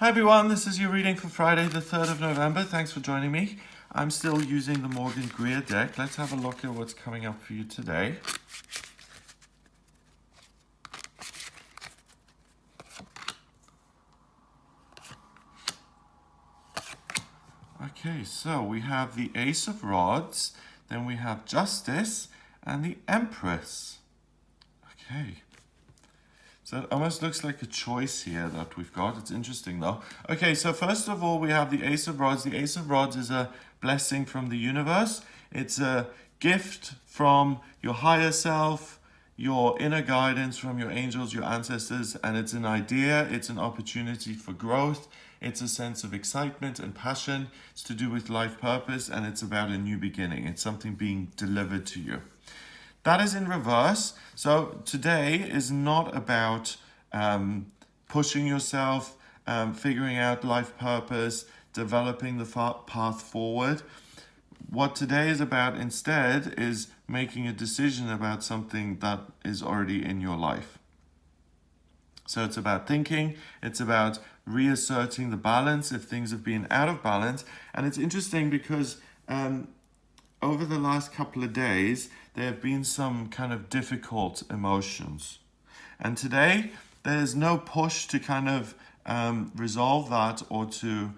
Hi everyone, this is your reading for Friday the 3rd of November. Thanks for joining me. I'm still using the Morgan Greer deck. Let's have a look at what's coming up for you today. Okay, so we have the Ace of Rods, then we have Justice, and the Empress. Okay. So it almost looks like a choice here that we've got. It's interesting though. Okay, so first of all, we have the Ace of Rods. The Ace of Rods is a blessing from the universe. It's a gift from your higher self, your inner guidance from your angels, your ancestors, and it's an idea, it's an opportunity for growth. It's a sense of excitement and passion. It's to do with life purpose, and it's about a new beginning. It's something being delivered to you. That is in reverse. So today is not about pushing yourself, figuring out life purpose, developing the path forward. What today is about instead is making a decision about something that is already in your life. So it's about thinking, it's about reasserting the balance if things have been out of balance. And it's interesting because over the last couple of days, there have been some kind of difficult emotions. And today, there's no push to kind of resolve that or to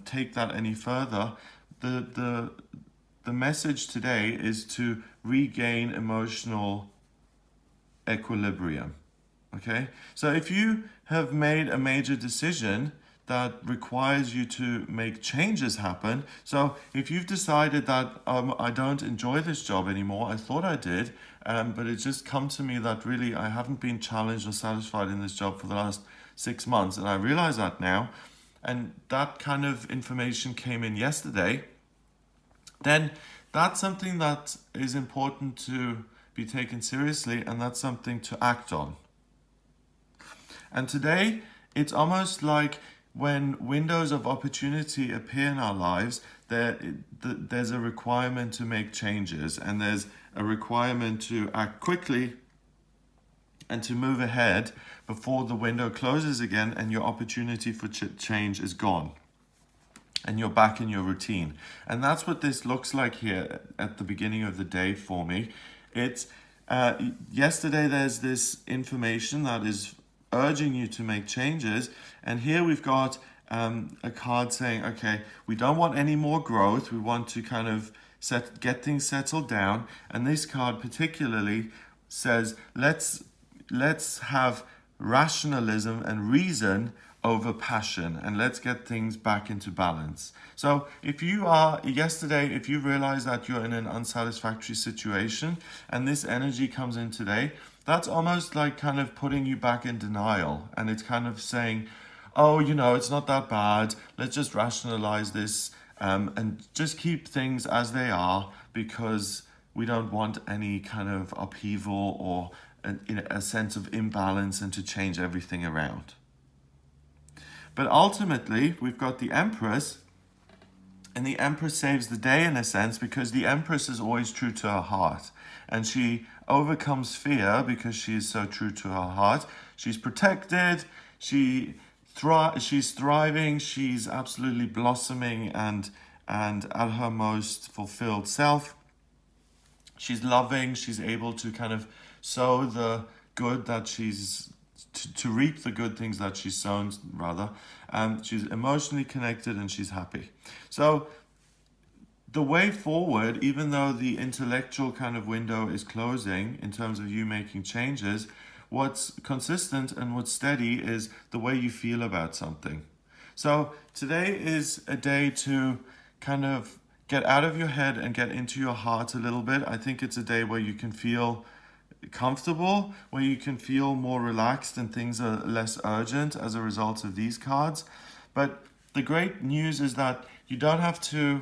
take that any further. The message today is to regain emotional equilibrium. Okay? So if you have made a major decision that requires you to make changes happen. So if you've decided that I don't enjoy this job anymore, I thought I did, but it's just come to me that really I haven't been challenged or satisfied in this job for the last 6 months, and I realize that now, and that kind of information came in yesterday, then that's something that is important to be taken seriously, and that's something to act on. And today, it's almost like when windows of opportunity appear in our lives, there's a requirement to make changes, and there's a requirement to act quickly and to move ahead before the window closes again and your opportunity for change is gone and you're back in your routine. And that's what this looks like here at the beginning of the day for me. It's yesterday there's this information that is urging you to make changes, and here we've got a card saying, okay, we don't want any more growth, we want to kind of get things settled down. And this card particularly says, let's have rationalism and reason over passion, and let's get things back into balance. So if you realize that you're in an unsatisfactory situation and this energy comes in today, that's almost like kind of putting you back in denial, and it's kind of saying, oh, it's not that bad, let's just rationalize this and just keep things as they are, because we don't want any kind of upheaval or a sense of imbalance and to change everything around. But ultimately, we've got the Empress, and the Empress saves the day in a sense, because the Empress is always true to her heart, and she overcomes fear because she is so true to her heart. She's protected, she's thriving, she's absolutely blossoming and at her most fulfilled self. She's loving, she's able to kind of sow the good that to reap the good things that she's sown, rather. She's emotionally connected and she's happy. So the way forward, even though the intellectual kind of window is closing in terms of you making changes, what's consistent and what's steady is the way you feel about something. So today is a day to kind of get out of your head and get into your heart a little bit. I think it's a day where you can feel comfortable, where you can feel more relaxed and things are less urgent as a result of these cards. But the great news is that you don't have to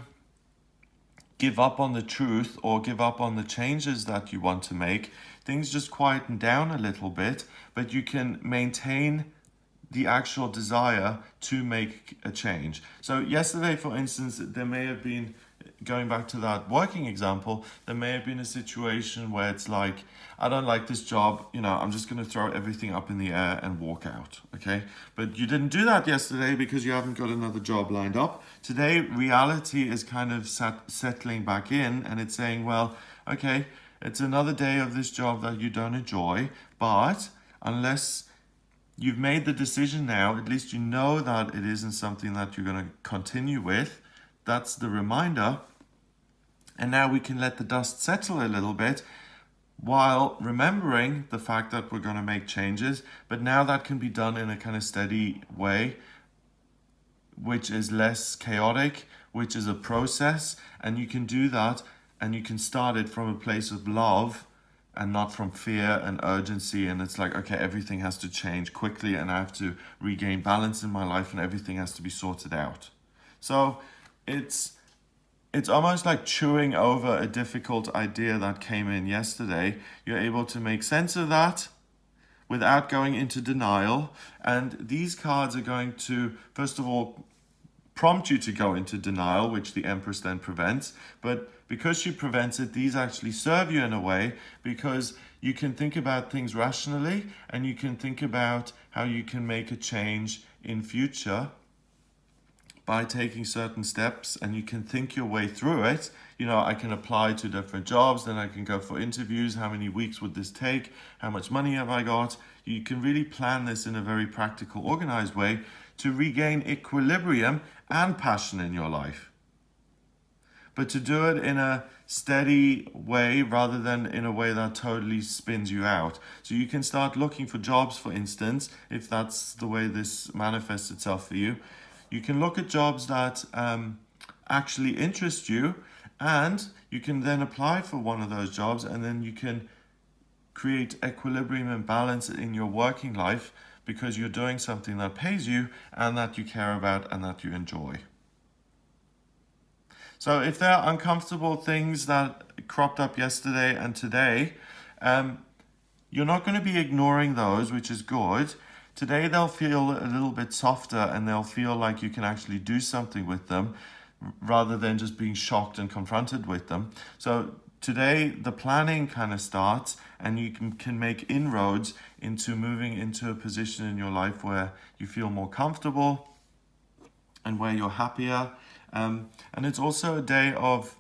give up on the truth or give up on the changes that you want to make. Things just quieten down a little bit, but you can maintain the actual desire to make a change. So yesterday, for instance, there may have been going back to that working example, there may have been a situation where it's like, I don't like this job, I'm just going to throw everything up in the air and walk out, okay? But you didn't do that yesterday because you haven't got another job lined up. Today, reality is kind of settling back in, and it's saying, well, okay, it's another day of this job that you don't enjoy, but unless you've made the decision now, at least you know that it isn't something that you're going to continue with. That's the reminder. And now we can let the dust settle a little bit while remembering the fact that we're going to make changes. But now that can be done in a kind of steady way, which is less chaotic, which is a process. And you can do that, and you can start it from a place of love and not from fear and urgency. And it's like, okay, everything has to change quickly and I have to regain balance in my life and everything has to be sorted out. So it's almost like chewing over a difficult idea that came in yesterday. You're able to make sense of that without going into denial. And these cards are going to, first of all, prompt you to go into denial, which the Empress then prevents. But because she prevents it, these actually serve you in a way, because you can think about things rationally and you can think about how you can make a change in future by taking certain steps, and you can think your way through it. I can apply to different jobs, then I can go for interviews. How many weeks would this take? How much money have I got? You can really plan this in a very practical, organized way to regain equilibrium and passion in your life. But to do it in a steady way rather than in a way that totally spins you out. So you can start looking for jobs, for instance, if that's the way this manifests itself for you. You can look at jobs that actually interest you, and you can then apply for one of those jobs, and then you can create equilibrium and balance in your working life because you're doing something that pays you and that you care about and that you enjoy. So if there are uncomfortable things that cropped up yesterday and today, you're not going to be ignoring those, which is good. Today they'll feel a little bit softer and they'll feel like you can actually do something with them rather than just being shocked and confronted with them. So today the planning kind of starts, and you can make inroads into moving into a position in your life where you feel more comfortable and where you're happier. And it's also a day of,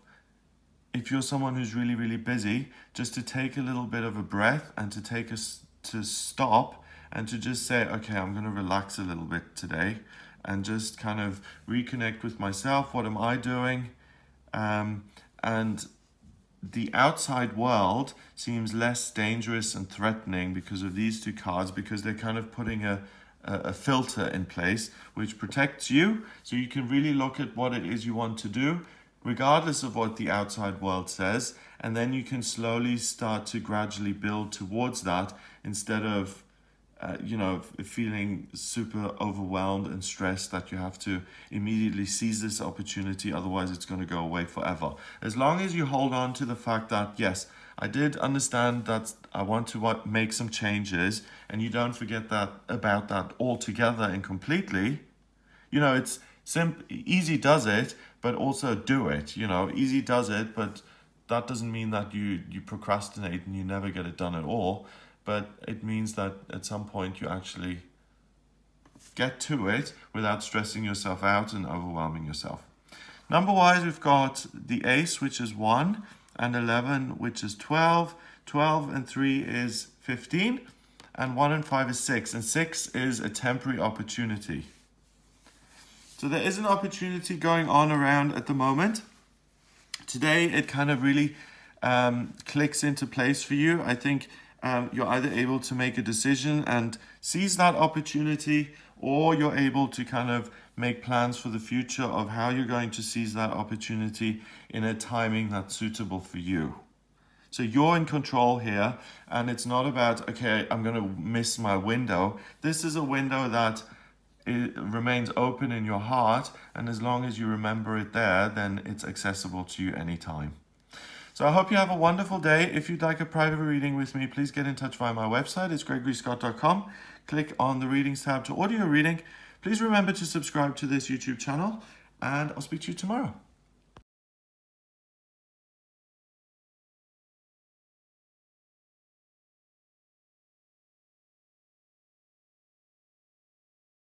if you're someone who's really, really busy, just to take a little bit of a breath and to stop and to just say, okay, I'm going to relax a little bit today and just kind of reconnect with myself. What am I doing? And the outside world seems less dangerous and threatening because of these two cards, because they're kind of putting a filter in place which protects you, so you can really look at what it is you want to do regardless of what the outside world says, and then you can slowly start to gradually build towards that instead of feeling super overwhelmed and stressed that you have to immediately seize this opportunity, otherwise it's going to go away forever. As long as you hold on to the fact that, yes, I did understand that I want to make some changes, and you don't forget about that altogether and completely, it's easy does it, but also do it. Easy does it, but that doesn't mean that you procrastinate and you never get it done at all. But it means that at some point you actually get to it without stressing yourself out and overwhelming yourself. Number-wise, we've got the ace, which is 1, and 11, which is 12. 12 and 3 is 15, and 1 and 5 is 6. And 6 is a temporary opportunity. So there is an opportunity going on around at the moment. Today, it kind of really clicks into place for you. I think you're either able to make a decision and seize that opportunity, or you're able to kind of make plans for the future of how you're going to seize that opportunity in a timing that's suitable for you. So you're in control here, and it's not about, okay, I'm going to miss my window. This is a window that it remains open in your heart, and as long as you remember it there, then it's accessible to you anytime. So I hope you have a wonderful day. If you'd like a private reading with me, please get in touch via my website. It's gregoryscott.com. Click on the readings tab to order your reading. Please remember to subscribe to this YouTube channel, and I'll speak to you tomorrow.